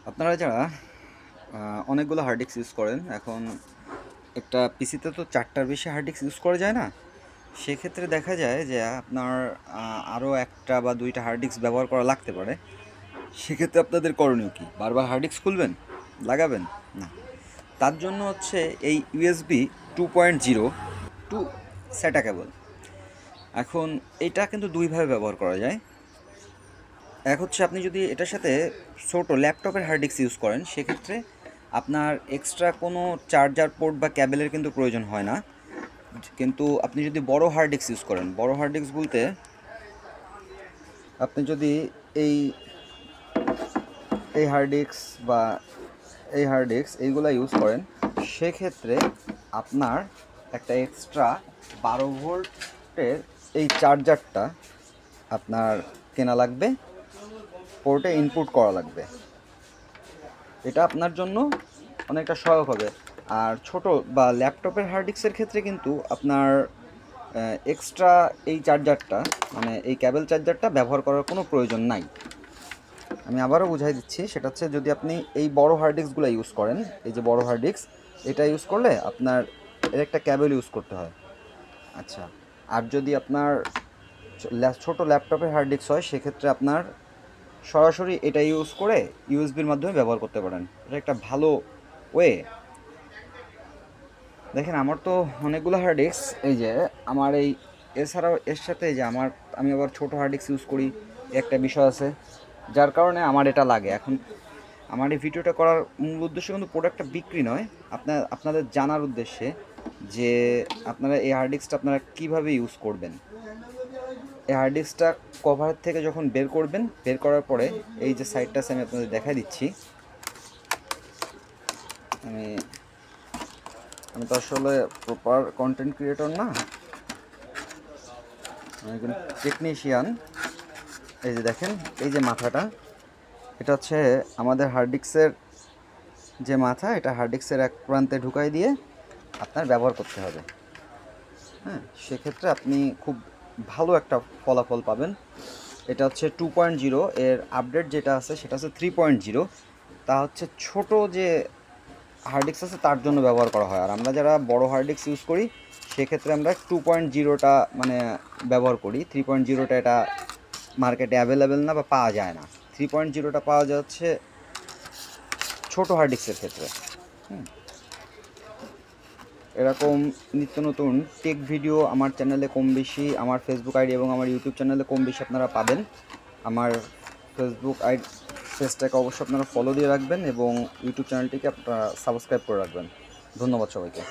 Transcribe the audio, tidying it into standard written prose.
আপনারা যারা অনেকগুলো হার্ড ডিস্ক ইউজ করেন, এখন একটা পিসিতে তো 4টার বেশি হার্ড ডিস্ক ইউজ করা যায় না। সেক্ষেত্রে দেখা যায় যে আপনার আরও একটা বা দুইটা হার্ড ডিস্ক ব্যবহার করা লাগতে পারে। সেক্ষেত্রে আপনাদের করণীয় কী? বারবার হার্ড ডিস্ক খুলবেন, লাগাবেন না। তার জন্য হচ্ছে এই ইউএসবি 2.0 টু স্যাটা কেবল। এখন এটা কিন্তু দুইভাবে ব্যবহার করা যায়। এক হচ্ছে আপনি যদি এটার সাথে ছোটো ল্যাপটপের হার্ড ডিস্ক ইউজ করেন, সেক্ষেত্রে আপনার এক্সট্রা কোনো চার্জার পোর্ট বা ক্যাবেলের কিন্তু প্রয়োজন হয় না। কিন্তু আপনি যদি বড় হার্ড ডিস্ক ইউজ করেন, বড় হার্ড ডিস্ক বলতে আপনি যদি এই এই হার্ড ডিস্ক বা এই হার্ড ডিস্ক এইগুলো ইউজ করেন, সেক্ষেত্রে আপনার একটা এক্সট্রা 12 ভোল্টের এই চার্জারটা আপনার কেনা লাগবে, পোর্টে ইনপুট করা লাগবে। এটা আপনার জন্য অনেকটা সহায়ক হবে। আর ছোট বা ল্যাপটপের হার্ড ডিস্কের ক্ষেত্রে কিন্তু আপনার এক্সট্রা এই চার্জারটা, মানে এই ক্যাবেল চার্জারটা ব্যবহার করার কোনো প্রয়োজন নাই। আমি আবারও বুঝাই দিচ্ছি, সেটা হচ্ছে যদি আপনি এই বড় হার্ড ডিস্কগুলো ইউজ করেন, এই যে বড় হার্ড ডিস্ক, এটা ইউজ করলে আপনার এর একটা ক্যাবেল ইউজ করতে হয়। আচ্ছা, আর যদি আপনার ছোট ল্যাপটপের হার্ড ডিস্ক হয়, সেক্ষেত্রে আপনার সরাসরি এটা ইউজ করে ইউএসবির মাধ্যমে ব্যবহার করতে পারেন। এটা একটা ভালো ওয়ে। দেখেন, আমার তো অনেকগুলো হার্ড ডিস্ক, এই যে আমার এই, এছাড়াও এর সাথে যে আমি আবার ছোটো হার্ড ডিস্ক ইউজ করি, একটা বিষয় আছে যার কারণে আমার এটা লাগে। এখন আমার এই ভিডিওটা করার মূল উদ্দেশ্য কিন্তু প্রোডাক্টটা বিক্রি নয়, আপনাদের জানার উদ্দেশ্যে যে আপনারা এই হার্ড ডিস্কটা আপনারা কীভাবে ইউজ করবেন। এই হার্ড ডিস্কটা কভার থেকে যখন বের করবেন, বের করার পরে এই যে সাইডটা আছে আমি আপনাদের দেখাই দিচ্ছি। আমি আমি তো আসলে প্রপার কন্টেন্ট ক্রিয়েটর না, আমি একজন টেকনিশিয়ান। এই যে দেখেন, এই যে মাথাটা, এটা হচ্ছে আমাদের হার্ড ডিস্কের যে মাথা, এটা হার্ড ডিস্কের এক প্রান্তে ঢুকাই দিয়ে আপনার ব্যবহার করতে হবে। হ্যাঁ, সেক্ষেত্রে আপনি খুব ভালো একটা ফলাফল পাবেন। এটা হচ্ছে 2.0, এর আপডেট যেটা আছে সেটা হচ্ছে 3.0। তা হচ্ছে ছোট যে হার্ড ডিস্ক আছে তার জন্য ব্যবহার করা হয়। আর আমরা যারা বড় হার্ড ডিস্ক ইউজ করি, সেক্ষেত্রে আমরা 2.0টা মানে ব্যবহার করি। 3.0টা এটা মার্কেটে অ্যাভেলেবেল না বা পাওয়া যায় না। 3.0টা পাওয়া যাচ্ছে ছোটো হার্ড ডিস্কের ক্ষেত্রে। এরকম নিত্য নতুন টেক ভিডিও আমার চ্যানেলে কম বেশি, আমার ফেসবুক আইডি এবং আমার ইউটিউব চ্যানেলে কম বেশি আপনারা পাবেন। আমার ফেসবুক পেজটাকে অবশ্যই আপনারা ফলো দিয়ে রাখবেন এবং ইউটিউব চ্যানেলটিকে আপনারা সাবস্ক্রাইব করে রাখবেন। ধন্যবাদ সবাইকে।